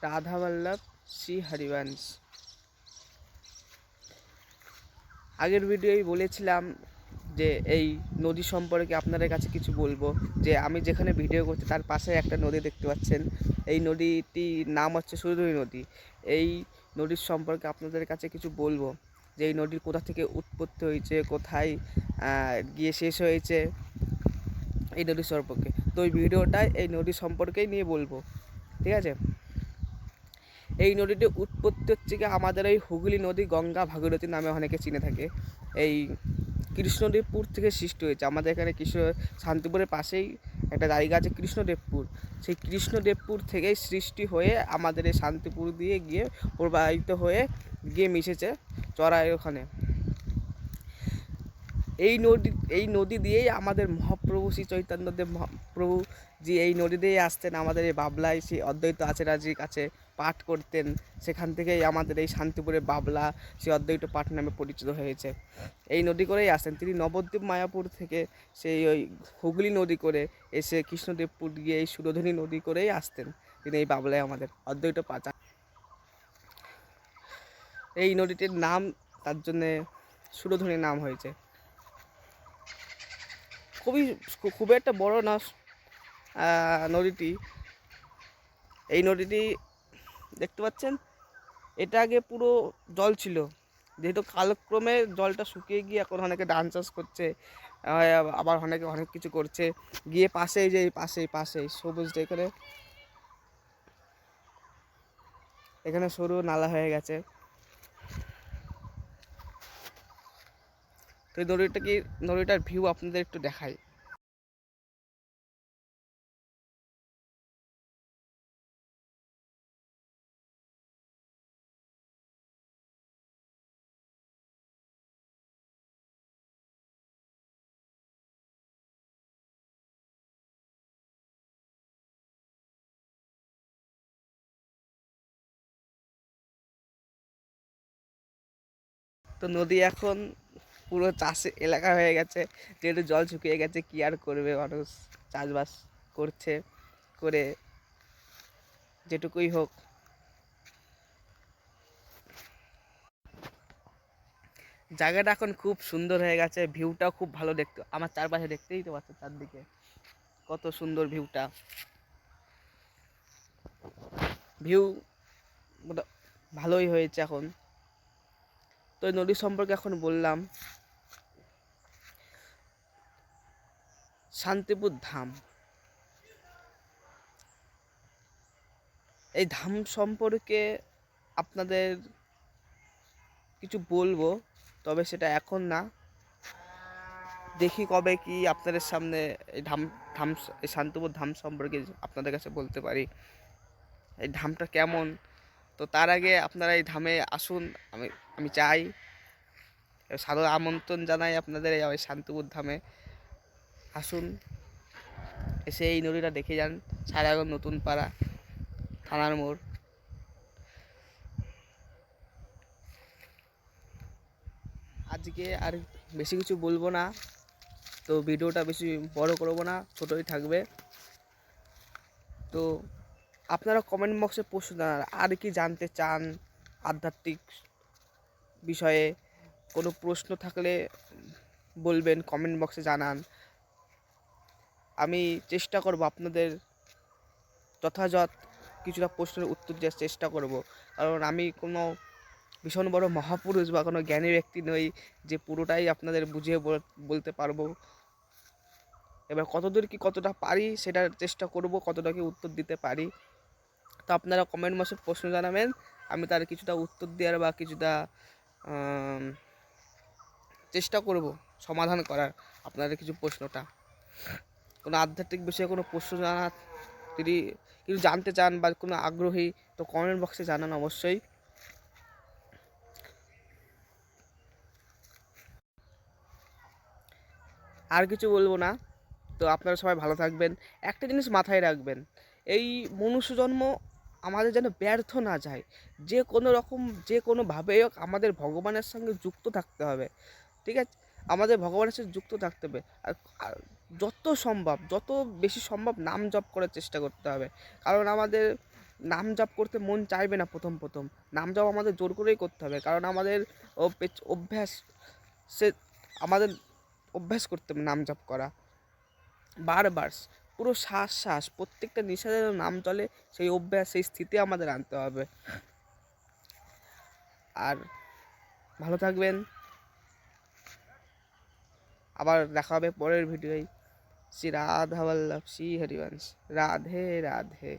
রাধা বল্লভ শ্রী হরিবংশ। আগের ভিডিওয় বলেছিলাম যে এই নদী সম্পর্কে আপনাদের কাছে কিছু বলবো, যে আমি যেখানে ভিডিও করছি তার পাশে একটা নদী দেখতে পাচ্ছেন। এই নদীটির নাম হচ্ছে সুরধুনী নদী। এই নদীর সম্পর্কে আপনাদের কাছে কিছু বলবো, যে এই নদীর কোথা থেকে উৎপত্তি হয়েছে, কোথায় গিয়ে শেষ হয়েছে এই নদী সম্পর্কে। তো এই ভিডিওটায় এই নদী সম্পর্কেই নিয়ে বলবো, ঠিক আছে। এই নদীটির উৎপত্তি হচ্ছে কি আমাদের এই হুগলি নদী, গঙ্গা ভাগীরথী নামে অনেকে চিনে থাকে। এই কৃষ্ণদেবপুর থেকে সৃষ্টি হয়েছে। আমাদের এখানে শান্তিপুরের পাশেই একটা জায়গা আছে কৃষ্ণদেবপুর। সেই কৃষ্ণদেবপুর থেকেই সৃষ্টি হয়ে আমাদের এই শান্তিপুর দিয়ে গিয়ে প্রবাহিত হয়ে গিয়ে মিশেছে চড়াই ওখানে। এই নদী দিয়েই আমাদের মহাপ্রভু শ্রী চৈতন্যদেব মহাপ্রভু যে এই নদী দিয়েই আসতেন আমাদের এই বাবলায়, সেই অদ্বৈত আচার্যের কাছে পাঠ করতেন। সেখান থেকেই আমাদের এই শান্তিপুরের বাবলা সেই অদ্বৈত পাঠ নামে পরিচিত হয়েছে। এই নদী করেই আসতেন তিনি। নবদ্বীপ মায়াপুর থেকে সেই ওই হুগলি নদী করে এসে কৃষ্ণদেবপুর গিয়ে এই সুরধনী নদী করেই আসতেন তিনি এই বাবলায় আমাদের অদ্বৈত পাঠ। এই নদীটির নাম তার জন্যে সুরধনী নাম হয়েছে। খুব একটা বড় না নদীটি। এই নদীটি দেখতে পাচ্ছেন, এটা আগে পুরো জল ছিল, যেহেতু কালক্রমে জলটা শুকিয়ে গিয়ে এখন অনেকে ধান চাষ করছে, আবার অনেকে অনেক কিছু করছে। গিয়ে পাশেই যে পাশেই সবুজ এখানে সরু নালা হয়ে গেছে। তো এই নদীটার ভিউ আপনাদের একটু দেখাই। তো নদী এখন পুরো চাষে এলাকা হয়ে গেছে, যেহেতু জল শুকিয়ে গেছে। কি আর করবে, মানুষ চাষবাস করছে, করে যেটুকুই হোক। জায়গাটা এখন খুব সুন্দর হয়ে গেছে, ভিউটাও খুব ভালো দেখতে। আমার চারপাশে দেখতেই তো পাচ্ছেন, চারদিকে কত সুন্দর ভিউটা। ভিউ ভালোই হয়েছে এখন। তো এই নদী সম্পর্কে এখন বললাম। শান্তিপুর ধাম, এই ধাম সম্পর্কে আপনাদের কিছু বলবো, তবে সেটা এখন না। দেখি কবে কি আপনাদের সামনে এই ধাম এই শান্তিপুর ধাম সম্পর্কে আপনাদের কাছে বলতে পারি, এই ধামটা কেমন। তো তার আগে আপনারা এই ধামে আসুন, আমি চাই, সাদর আমন্ত্রণ জানাই আপনাদের এই শান্তিপুর ধামে আসুন। এসে এই নদীটা দেখে যান। সারাগড় নতুন পাড়া, থানার মোড়। আজকে আর বেশি কিছু বলবো না, তো ভিডিওটা বেশি বড় করবো না, ছোটোই থাকবে। তো আপনারা কমেন্ট বক্সে প্রশ্ন জানান, আর কি জানতে চান আধ্যাত্মিক বিষয়ে। কোনো প্রশ্ন থাকলে বলবেন, কমেন্ট বক্সে জানান। আমি চেষ্টা করব আপনাদের যথাযথ কিছুটা প্রশ্নের উত্তর দেওয়ার চেষ্টা করব। কারণ আমি কোনো ভীষণ বড় মহাপুরুষ বা কোনো জ্ঞানী ব্যক্তি নই যে পুরোটাই আপনাদের বুঝিয়ে বলতে পারবো। এবার কতটা পারি সেটার চেষ্টা করব, কতটা কি উত্তর দিতে পারি। তো আপনারা কমেন্ট বক্সে প্রশ্ন জানাবেন, আমি তার কিছুটা উত্তর দেওয়ার বা কিছুটা চেষ্টা করব সমাধান করার আপনাদের কিছু প্রশ্নটা। কোনো আধ্যাত্মিক বিষয়ে কোনো প্রশ্ন যদি কিছু জানতে চান বা কোনো আগ্রহী, তো কমেন্ট বক্সে জানান অবশ্যই। আর কিছু বলবো না। তো আপনারা সবাই ভালো থাকবেন। একটা জিনিস মাথায় রাখবেন, এই মনুষ্য জন্ম আমাদের যেন ব্যর্থ না যায়। যে কোনোভাবেই হোক আমাদের ভগবানের সঙ্গে যুক্ত থাকতে হবে, ঠিক আছে। আমাদের ভগবানের সাথে যুক্ত থাকতে হবে। আর যত বেশি সম্ভব নাম জপ করার চেষ্টা করতে হবে। কারণ আমাদের নাম জপ করতে মন চাইবে না প্রথম প্রথম। নাম জপ আমাদের জোর করেই করতে হবে, কারণ আমাদের অভ্যাস, সে আমাদের অভ্যাস করতে হবে নাম জপ করা বারবার, পুরো শ্বাস শ্বাস প্রত্যেকটা নিঃশ্বাসে যেন নাম চলে, সেই অভ্যাস, সেই স্থিতি আমাদের আনতে হবে। আর ভালো থাকবেন, আবার দেখা হবে পরের ভিডিওয়। শ্রী রাধা বল্লভ শ্রী হরিবংশ। রাধে রাধে।